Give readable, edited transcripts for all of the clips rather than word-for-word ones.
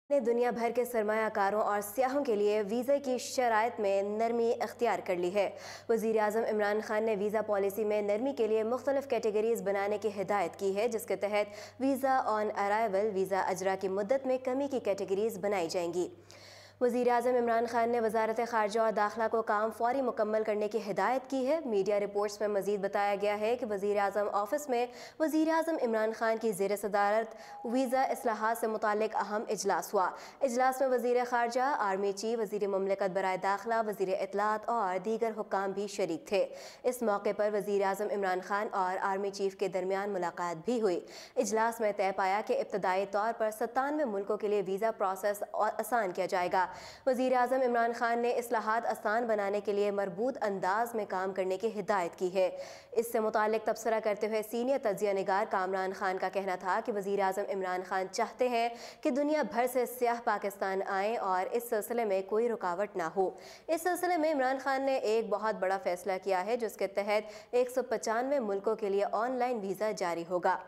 ने दुनिया भर के सरमायाकारों और सियाहों के लिए वीज़ा की शराइत में नरमी इख्तियार कर ली है। वज़ीर आज़म इमरान खान ने वीज़ा पॉलिसी में नरमी के लिए मुख्तलिफ कैटेगरीज बनाने की हिदायत की है, जिसके तहत वीज़ा ऑन अराइवल, वीज़ा अजरा की मुद्दत में कमी की कैटेगरीज बनाई जाएंगी। वज़ीर आज़म इमरान खान ने वज़ारत ख़ारजा और दाखिला को काम फ़ौरी मुकम्मल करने की हिदायत की है। मीडिया रिपोर्ट्स में मज़ीद बताया गया है कि वज़ीर आज़म ऑफिस में वज़ीर आज़म इमरान खान की ज़ेर सदारत वीज़ा इस्लाहात से मुतालिक अहम इजलास हुआ। इजलास में वज़ीर ख़ारजा, आर्मी चीफ, वज़ीर मुमलिकत बराए दाखिला, वज़ीर इत्तलात और दीगर हुक्काम भी शरीक थे। इस मौके पर वज़ीर आज़म इमरान खान और आर्मी चीफ के दरमियान मुलाकात भी हुई। इजलास में तय पाया कि इब्तदाई तौर पर 97 मुल्कों के लिए वीज़ा प्रोसेस आसान किया जाएगा। वज़ीर आज़म इमरान खान ने इस्लाहात आसान बनाने के लिए मरबूत अंदाज में काम करने की हिदायत की है। इससे मुतालिक तबसरा करते हुए सीनियर तज्ज़िया निगार कामरान खान का कहना था कि वज़ीर आज़म इमरान खान चाहते हैं कि दुनिया भर से सियाह पाकिस्तान आएँ और इस सिलसिले में कोई रुकावट ना हो। इस सिलसिले में इमरान खान ने एक बहुत बड़ा फैसला किया है, जिसके तहत 195 मुल्कों के लिए ऑनलाइन वीज़ा जारी होगा।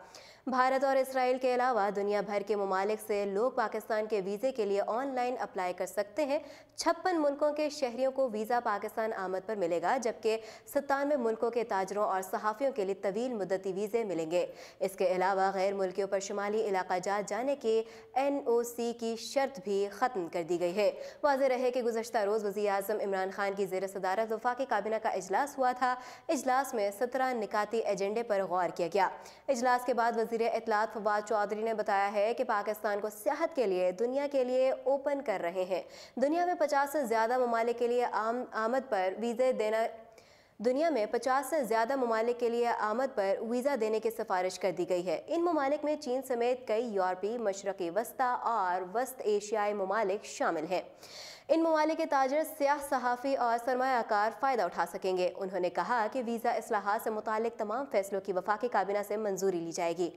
भारत और इसराइल के अलावा दुनिया भर के ममालिक से लोग पाकिस्तान के वीज़े के लिए ऑनलाइन अप्लाई कर सकते हैं। 56 मुल्कों के शहरियों को वीज़ा पाकिस्तान आमद पर मिलेगा, जबकि 97 मुल्कों के ताजरों और सहाफ़ियों के लिए तवील मुद्दती वीज़े मिलेंगे। इसके अलावा गैर मुल्कियों पर शुमाली इलाका जात जाने के NOC की शर्त भी ख़त्म कर दी गई है। वाज़ेह रहे कि गुज़श्ता रोज़ वज़ीर आज़म इमरान खान की ज़ेर सदारत वफ़ाक़ी काबीना का इजलास हुआ था। इजलास में 17 निकाती एजेंडे पर गौर किया गया। इजलास के बाद वज़ीर इत्तलात फवाद चौधरी ने बताया है कि पाकिस्तान को सियाहत के लिए दुनिया के लिए ओपन कर रहे हैं। दुनिया में 50 से ज़्यादा ममालिक के लिए आमद पर वीज़े देना दुनिया में 50 से ज़्यादा ममालिक के लिए आमद पर वीज़ा देने की सिफारिश कर दी गई है। इन ममालिक में चीन समेत कई यूरोपीय, मशरक़ी वस्ता और वस्त एशियाई ममालिक शामिल हैं। इन ममालिक के ताजर, सियाह, सहाफ़ी और सरमायाकार फ़ायदा उठा सकेंगे। उन्होंने कहा कि वीज़ा इस्लाहात से मुतालिक तमाम फैसलों की वफ़ाक़ी काबीना से मंजूरी ली जाएगी।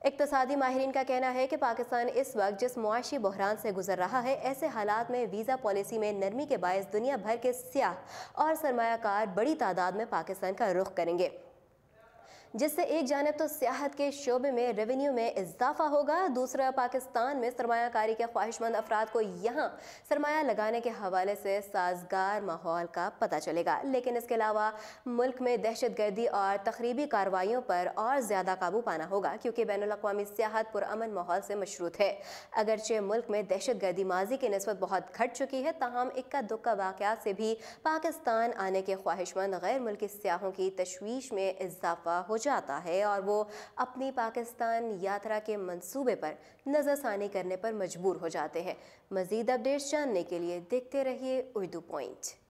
इक़्तिसादी माहिरीन का कहना है कि पाकिस्तान इस वक्त जिस मुआशी बहरान से गुजर रहा है, ऐसे हालात में वीज़ा पॉलिसी में नरमी के बायस दुनिया भर के सियाह और सरमायाकार बड़ी तादाद में पाकिस्तान का रुख करेंगे, जिससे एक जानिब तो सियाहत के शोबे में रेवेन्यू में इजाफा होगा, दूसरा पाकिस्तान में सरमायाकारी के ख्वाहिशमंद अफराद को यहाँ सरमाया लगाने के हवाले से साजगार माहौल का पता चलेगा। लेकिन इसके अलावा मुल्क में दहशत गर्दी और तखरीबी कार्रवाइयों पर और ज़्यादा काबू पाना होगा, क्योंकि बैनुल अक़वामी सियाहत पुरअमन माहौल से मशरूत है। अगरचे मुल्क में दहशत गर्दी माजी की निस्बत बहुत घट चुकी है, ताहम इक्का दुक्का वाक़यात से भी पाकिस्तान आने के ख्वाहिशमंद गैर मुल्की सियाहों की तशवीश में इजाफा हो जाता है और वो अपनी पाकिस्तान यात्रा के मंसूबे पर नज़रसानी करने पर मजबूर हो जाते हैं। मज़ीद अपडेट्स जानने के लिए देखते रहिए उर्दू पॉइंट।